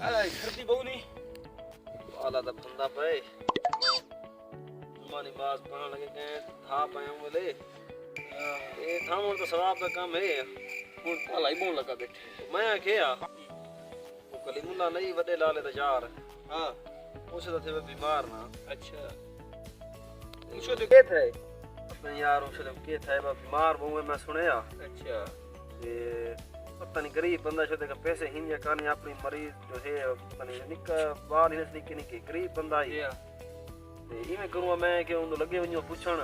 घर दी बहू नहीं आला दा बंदा पे मानी बाज पढ़न लगे के था पाए बोले ये था मोर तो सवाब का काम है हुन ताला ही बोल लगा बैठे मैं क्या वो कलीमुल्ला नहीं वडे लाले दा यार हां उसे तो थे बीमार ना अच्छा उसे तो के थे अपने यार उसे तो के थे बीमार वो मैं सुनया अच्छा ये पता नहीं गरीब बंदा छो देखा पैसे हिन या कानी अपनी मरीज जो है पता नहीं निका बाल ही निके निके गरीब बंदा ही ते इवें करूं मैं कि उन लगे वणो पूछण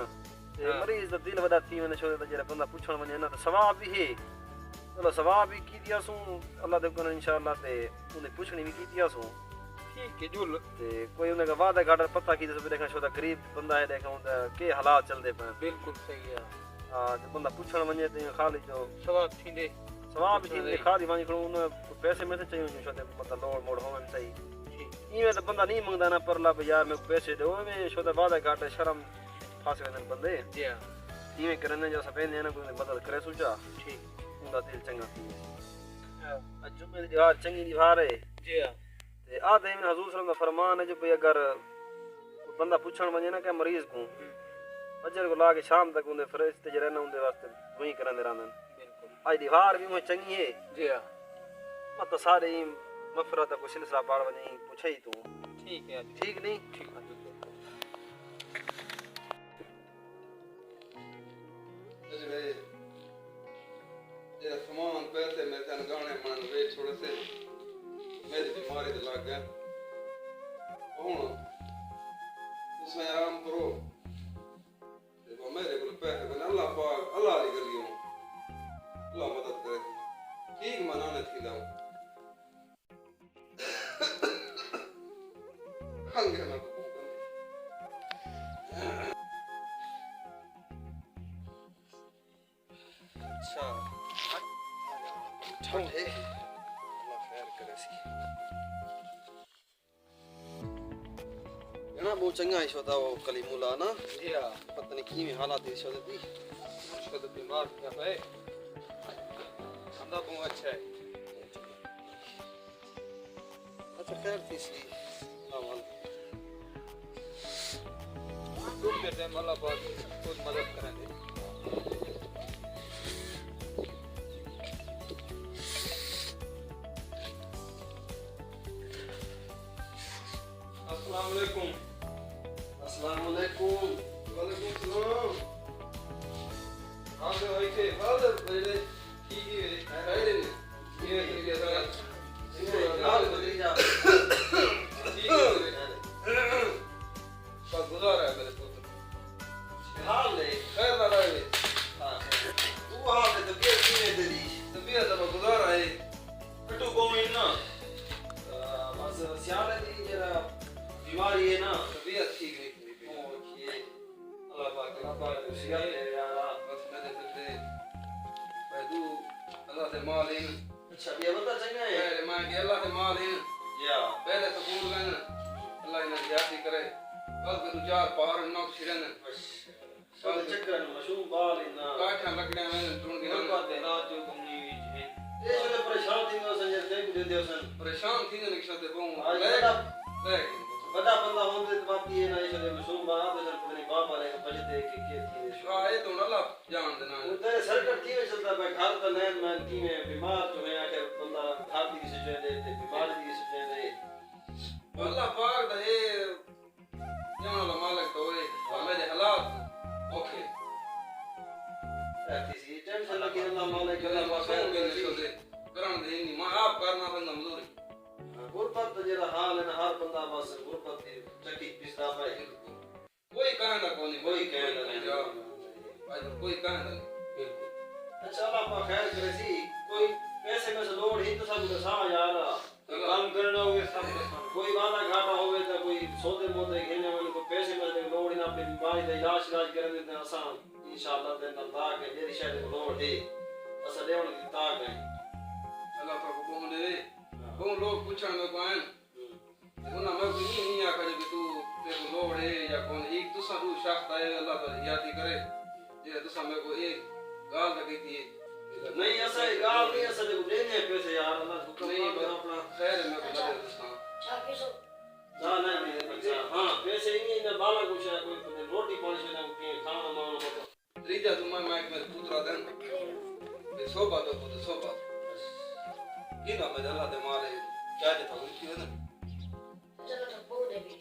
ते मरीज दा दिल वदा थी वने छो त जेरा बंदा पूछण वने ना सवाब भी है चलो सवाब भी की दिया सु अल्लाह दे को इंशाअल्लाह ते उने पूछनी भी की दिया सु ठीक है जुल ते कोई उने का वादा घाटा पता की दे देखा छो ता गरीब बंदा है देखा उन के हालात चलदे पे बिल्कुल सही है हां जो बंदा पूछण वने ते खाली जो सवाब थींदे सवाब थी खाली वणी खड़ो उन पैसे में से चाहिए छो ते मतलब लोड मोड़ होवन सही इवें तो बंदा नहीं मंगदा ना परला यार में पैसे दो में छो ते वादा घाटा शर्म फास वेंदन बंदे जी हां इवें करने जो सपेन ने कोई मदद करे सुचा ठीक उनका दिल चंगा थी अज में यार चंगी दीवार है जी हां ते आदे में हुजूर सल्लल्लाहु अलैहि फरमान है जो भई अगर बंदा पूछण वने ना के मरीज को अजर को लाके शाम तक उनके फरिश्ते जे रहना उनके वास्ते वही करंदे रहंदन बिल्कुल आज दीवार भी मुझे चंगी है जी हां मत सारे मफरत को सिलसिला पाड़ वने पूछे ही तू ठीक है ठीक नहीं ठीक है ये सामान पैसे में तन गाने मन वे थोड़े से मेरी बीमारी तो लग गया हुन उसमें आराम करो देखो मेरे को पैसे बना अल्लाह पाक अल्लाह दी गलियों अल्लाह मदद करे ठीक मनाने थी लाऊं खंगे ना अच्छा ठंडे अल्लाह खैर करे सी ना बहुत चंगा है शोदा वो कलीमुल्ला ना जी हां पता नहीं की में हालात है शोदा दी उसका तो बीमार क्या है अंदा बहुत अच्छा है अच्छा खैर थी सी अमल दूर करते हैं अल्लाह पाक खुद मदद करेंगे अस्सलाम वालेकुम अस्सलाम वालेकुम वालेकुम सलाम हां भाई के हाल पहले ठीक है राइट ने ये तरीके से हाल बदली जा ठीक है पर गुजारा है मेरे पुत्र हाल ले खैर ना रहे हां तू हाल है तो के तेरी तबीयत तो गुजारा है कटू कोई ना बस सियाले दी जरा बीमारी है ना तबीयत ठीक नहीं ओके अल्लाह पाक खुशियां दे यार बस मेरे फिर भाई तू अल्लाह से माल इन अच्छा ये बंदा चंगा है पहले मैं के अल्लाह से माल इन या पहले तो भूल गए ना अल्लाह इन्हें ज्यादा करे बस तू चार पहाड़ नौक छिरन सब चक्कर मशहूर बाल इना काठा लकड़ियां में ढूंढ के ना बात है रात जो घूमनी है ये जो परेशान थी मैं संजय दे को दे दियो सन परेशान थी ने निकल दे बहु आज ले बड़ा बंदा होंदे तो बात ये ना इसलिए मशहूर बात है पता नहीं बाप वाले का बजते के थी आए तो अल्लाह जान देना उधर सरकट की में चलता है घर का नैन मैन की में बीमार जो है आखिर बंदा खाती की से दे बीमारी की से दे अल्लाह पाक दा ये जान वाला मालिक तो है मेरे हालात ओके रहती सी टेंशन लगी अल्लाह मालिक अल्लाह पाक खैर निकल दे करन दे नहीं मैं आप करना बंदा मजदूरी गुरबत जरा हाल है ना हर बंदा बस गुरबत की चक्की पिसदा पे कोई कहना कोनी कोई कहना नहीं आज कोई कहना नहीं बिल्कुल अच्छा अल्लाह पाक खैर करे सी कोई पैसे में से लोड ही तो सब सा यार काम करना होवे सब कोई वादा घाटा होवे तो कोई सौदे मोदे घेने वाले को पैसे में से लोड ना अपनी बीमारी का इलाज करने देते आसान इंशाअल्लाह ते अल्लाह के जेरी शायद लोड है असल देवन की ताक है अल्लाह पाक को दे वो लोग पूछण में कोन उन्हें मैं कोई नहीं आखा कि तू तेरे लोड है या कौन एक दूसरा तू शख्स है अल्लाह पर याद करे ये दूसरा मेरे को एक गाल लगी थी नहीं ऐसा गाल नहीं ऐसा देखो देने पैसे यार अल्लाह हुक्म नहीं अपना खैर है मैं को सोबत हो तो सोबत ये ना मैं अल्लाह दे मारे क्या देता हूं कि ना चलो ना बहुत है भी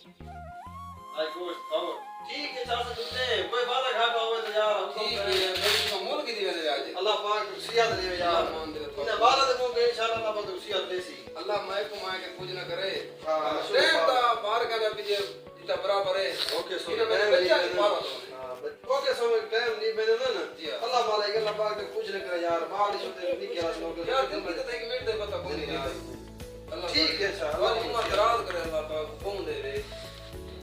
आई गोश्त खाओ ठीक है चाचा तुमने कोई वादा खाता हुआ तो यार हम ठीक है मैं तो मोल की दीवाने आज अल्लाह पाक सियाद दे यार मान दे तो इन्हें वादा दे को इंशाल्लाह अल्लाह पाक सियाद दे सी अल्लाह मैं को मां के कुछ ना करे हां प्रेम ता बाहर का ना पीजे इतना बराबर है ओके सो इन्हें मैंने बच्चा की मारा ओके सो टाइम नहीं मैंने ना जी हां अल्लाह मालिक अल्लाह पाक ने कुछ नहीं करे यार बाहर से नहीं किया लोग यार दिन की तो एक मिनट दे पता कौन नहीं अल्लाह ठीक है सर अल्लाह उम्र दराज करे